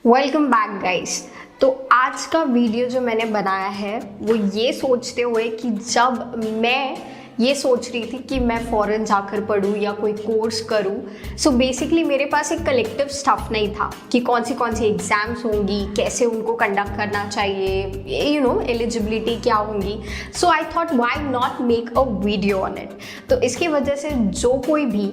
Welcome back guys. तो आज का वीडियो जो मैंने बनाया है वो ये सोचते हुए कि जब मैं ये सोच रही थी कि मैं फ़ॉरेन जाकर पढूँ या कोई कोर्स करूँ, सो बेसिकली मेरे पास एक कलेक्टिव स्टफ नहीं था कि कौन सी एग्ज़ाम्स होंगी, कैसे उनको कंडक्ट करना चाहिए, एलिजिबिलिटी क्या होंगी। So I thought why not make a video on it. तो इसकी वजह से जो कोई भी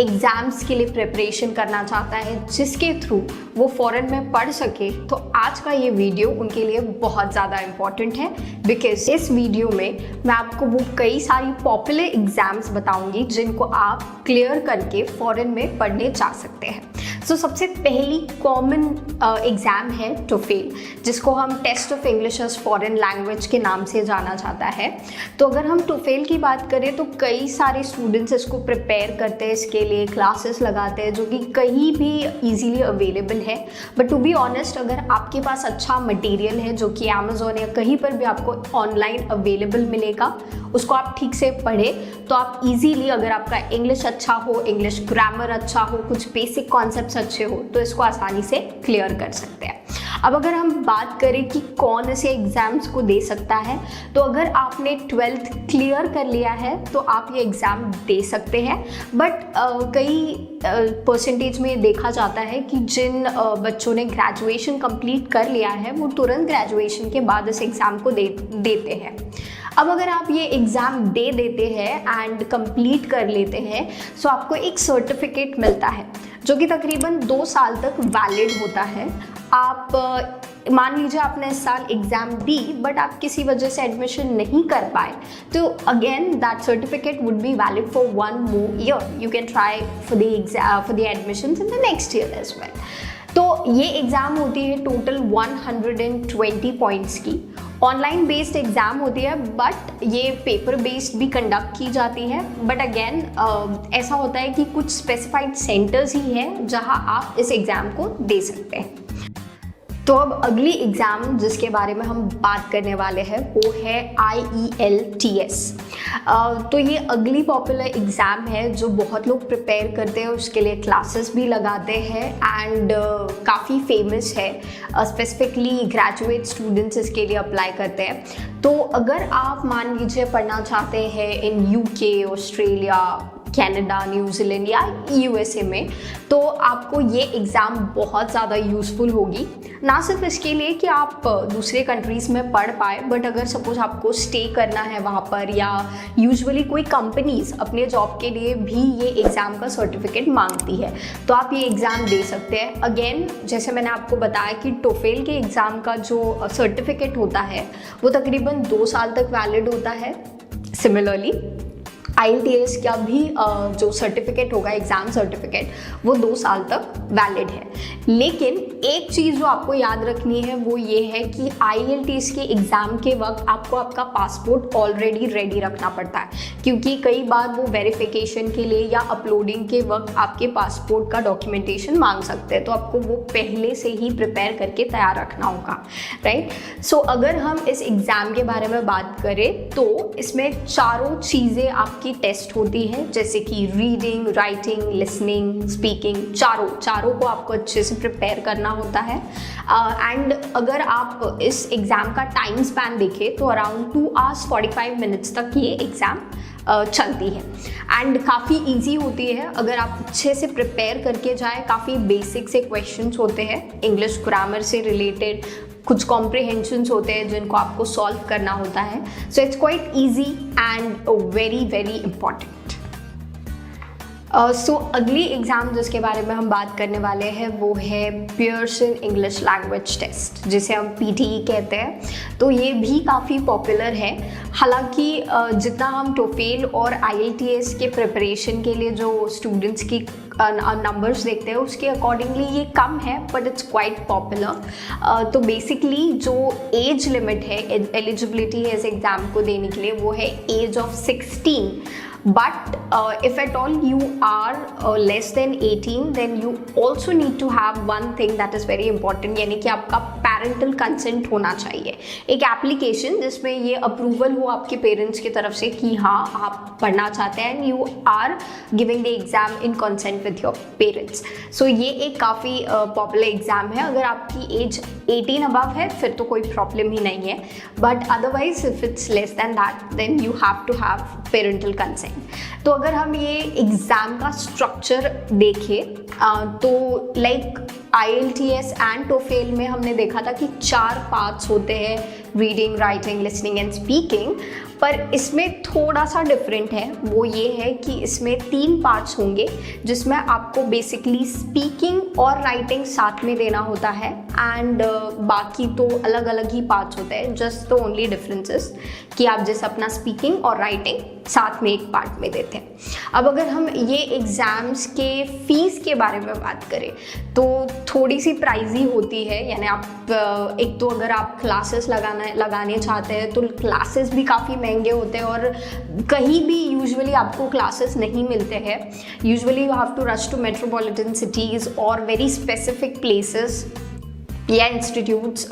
एग्ज़ाम्स के लिए प्रिपरेशन करना चाहता है जिसके थ्रू वो फ़ॉरेन में पढ़ सके, तो आज का ये वीडियो उनके लिए बहुत ज़्यादा इम्पॉर्टेंट है। बिकॉज इस वीडियो में मैं आपको वो कई सारी पॉपुलर एग्ज़ाम्स बताऊंगी जिनको आप क्लियर करके फ़ॉरेन में पढ़ने जा सकते हैं। सो सबसे पहली कॉमन एग्ज़ाम है टोफेल, जिसको हम test of English as foreign language के नाम से जाना जाता है। तो अगर हम टोफेल की बात करें तो कई सारे स्टूडेंट्स इसको प्रिपेयर करते हैं, इसके लिए क्लासेस लगाते हैं जो कि कहीं भी ईजीली अवेलेबल है। बट टू बी ऑनेस्ट, अगर आपके पास अच्छा मटेरियल है जो कि अमेज़ॉन या कहीं पर भी आपको ऑनलाइन अवेलेबल मिलेगा, उसको आप ठीक से पढ़ें तो आप इजीली, अगर आपका इंग्लिश अच्छा हो, इंग्लिश ग्रामर अच्छा हो, कुछ बेसिक कॉन्सेप्ट्स अच्छे हो, तो इसको आसानी से क्लियर कर सकते हैं। अब अगर हम बात करें कि कौन ऐसे एग्ज़ाम्स को दे सकता है, तो अगर आपने 12th क्लियर कर लिया है तो आप ये एग्ज़ाम दे सकते हैं। बट कई परसेंटेज में देखा जाता है कि जिन बच्चों ने ग्रेजुएशन कंप्लीट कर लिया है वो तुरंत ग्रेजुएशन के बाद इस एग्ज़ाम को देते हैं। अब अगर आप ये एग्ज़ाम दे देते हैं एंड कंप्लीट कर लेते हैं, सो आपको एक सर्टिफिकेट मिलता है जो कि तकरीबन 2 साल तक वैलिड होता है। आप मान लीजिए आपने इस साल एग्ज़ाम दी बट आप किसी वजह से एडमिशन नहीं कर पाए, तो again that certificate would be valid for 1 more year. You can try for the admissions in the next year as well. तो ये एग्ज़ाम होती है टोटल 120 पॉइंट्स की। ऑनलाइन बेस्ड एग्ज़ाम होती है बट ये पेपर बेस्ड भी कंडक्ट की जाती है। बट अगेन ऐसा होता है कि कुछ स्पेसिफाइड सेंटर्स ही हैं जहां आप इस एग्ज़ाम को दे सकते हैं। तो अब अगली एग्ज़ाम जिसके बारे में हम बात करने वाले हैं वो है IELTS। तो ये अगली पॉपुलर एग्ज़ाम है जो बहुत लोग प्रिपेयर करते हैं, उसके लिए क्लासेस भी लगाते हैं एंड काफ़ी फेमस है। स्पेसिफिकली ग्रेजुएट स्टूडेंट्स इसके लिए अप्लाई करते हैं। तो अगर आप मान लीजिए पढ़ना चाहते हैं इन UK, ऑस्ट्रेलिया, कनाडा, न्यूजीलैंड या USA में, तो आपको ये एग्ज़ाम बहुत ज़्यादा यूज़फुल होगी। ना सिर्फ इसके लिए कि आप दूसरे कंट्रीज़ में पढ़ पाए, बट अगर सपोज आपको स्टे करना है वहाँ पर, या यूजुअली कोई कंपनीज़ अपने जॉब के लिए भी ये एग्ज़ाम का सर्टिफिकेट मांगती है, तो आप ये एग्ज़ाम दे सकते हैं। अगेन जैसे मैंने आपको बताया कि टोफेल के एग्ज़ाम का जो सर्टिफिकेट होता है वो तकरीबन 2 साल तक वैलिड होता है। सिमिलरली IELTS का भी जो सर्टिफिकेट होगा, एग्ज़ाम सर्टिफिकेट, वो 2 साल तक वैलिड है। लेकिन एक चीज़ जो आपको याद रखनी है वो ये है कि IELTS के एग्ज़ाम के वक्त आपको आपका पासपोर्ट ऑलरेडी रेडी रखना पड़ता है, क्योंकि कई बार वो वेरिफिकेशन के लिए या अपलोडिंग के वक्त आपके पासपोर्ट का डॉक्यूमेंटेशन मांग सकते हैं। तो आपको वो पहले से ही प्रिपेयर करके तैयार रखना होगा, राइट। सो अगर हम इस एग्ज़ाम के बारे में बात करें तो इसमें चारों चीज़ें आपकी टेस्ट होती है, जैसे कि रीडिंग, राइटिंग, लिसनिंग, स्पीकिंग, चारों को आपको अच्छे से प्रिपेयर करना होता है। एंड अगर आप इस एग्ज़ाम का टाइम स्पैन देखें तो अराउंड 2 hours 45 minutes तक ये एग्ज़ाम चलती है एंड काफ़ी इजी होती है अगर आप अच्छे से प्रिपेयर करके जाए। काफ़ी बेसिक से क्वेश्चंस होते हैं, इंग्लिश ग्रामर से रिलेटेड कुछ कॉम्प्रिहेंशंस होते हैं जिनको आपको सॉल्व करना होता है। So it's quite easy and very very important. So अगली एग्ज़ाम जिसके बारे में हम बात करने वाले हैं वो है पियर्सन इंग्लिश लैंग्वेज टेस्ट, जिसे हम PTE कहते हैं। तो ये भी काफ़ी पॉपुलर है। हालांकि जितना हम टोफेल और IELTS के प्रिपरेशन के लिए जो स्टूडेंट्स की नंबर्स देखते हैं उसके अकॉर्डिंगली ये कम है, बट इट्स क्वाइट पॉपुलर। तो बेसिकली जो एज लिमिट है एलिजिबिलिटी है इस एग्ज़ाम को देने के लिए वो है as of 16। But if at all you are less than 18, then you also need to have one thing that is very important, यानी कि आपका पेरेंटल कंसेंट होना चाहिए, एक एप्लीकेशन जिसमें ये अप्रूवल हो आपके पेरेंट्स की तरफ से कि हाँ आप पढ़ना चाहते हैं and you are giving the exam in consent with your parents. So ये एक काफ़ी पॉपुलर एग्ज़ाम है। अगर आपकी एज 18 अबव है फिर तो कोई प्रॉब्लम ही नहीं है, but otherwise if it's less than that then you have to have parental consent. तो अगर हम ये एग्ज़ाम का स्ट्रक्चर देखें तो लाइक IELTS एंड TOEFL में हमने देखा था कि 4 पार्ट्स होते हैं, reading, writing, listening and speaking, पर इसमें थोड़ा सा डिफरेंट है। वो ये है कि इसमें 3 पार्ट्स होंगे जिसमें आपको बेसिकली स्पीकिंग और राइटिंग साथ में देना होता है एंड बाकी तो अलग अलग ही पार्ट्स होते हैं। जस्ट द ओनली डिफरेंसेस कि आप जैसे अपना स्पीकिंग और राइटिंग साथ में एक पार्ट में देते हैं। अब अगर हम ये एग्ज़ाम्स के फ़ीस के बारे में बात करें तो थोड़ी सी प्राइजी होती है, यानी आप एक तो अगर आप क्लासेस लगाने चाहते हैं तो क्लासेस भी काफ़ी महंगे होते हैं और कहीं भी यूजुअली आपको क्लासेस नहीं मिलते हैं। Usually you have to rush to metropolitan cities और वेरी स्पेसिफिक प्लेसेस या इंस्टीट्यूट्स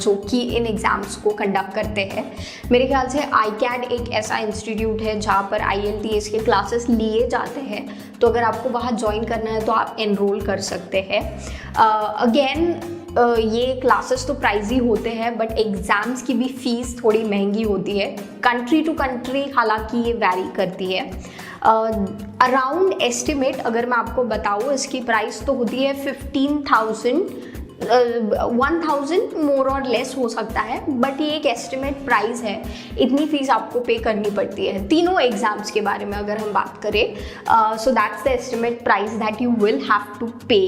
जो कि इन एग्ज़ाम्स को कंडक्ट करते हैं। मेरे ख्याल से ICAD एक ऐसा इंस्टीट्यूट है जहाँ पर IELTS के क्लासेस लिए जाते हैं, तो अगर आपको वहाँ ज्वाइन करना है तो आप एनरोल कर सकते हैं। अगेन ये क्लासेस तो प्राइजी होते हैं बट एग्ज़ाम्स की भी फ़ीस थोड़ी महंगी होती है, कंट्री टू कंट्री हालांकि ये वैरी करती है। अराउंड एस्टिमेट अगर मैं आपको बताऊँ इसकी प्राइस तो होती है 1000 मोर और लेस हो सकता है, बट ये एक एस्टिमेट प्राइस है, इतनी फीस आपको पे करनी पड़ती है तीनों एग्जाम्स के बारे में अगर हम बात करें। So that's the estimate price that you will have to pay.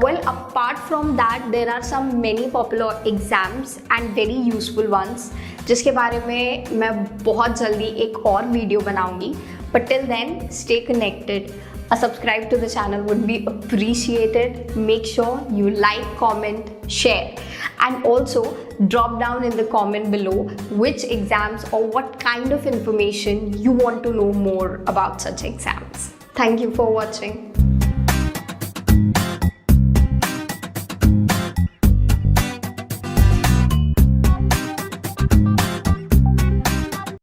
Well apart from that there are some many popular exams and very useful ones जिसके बारे में मैं बहुत जल्दी एक और वीडियो बनाऊंगी, but till then stay connected. A subscribe to the channel would be appreciated. Make sure you like, comment, share, and also drop down in the comment below which exams or what kind of information you want to know more about such exams. Thank you for watching.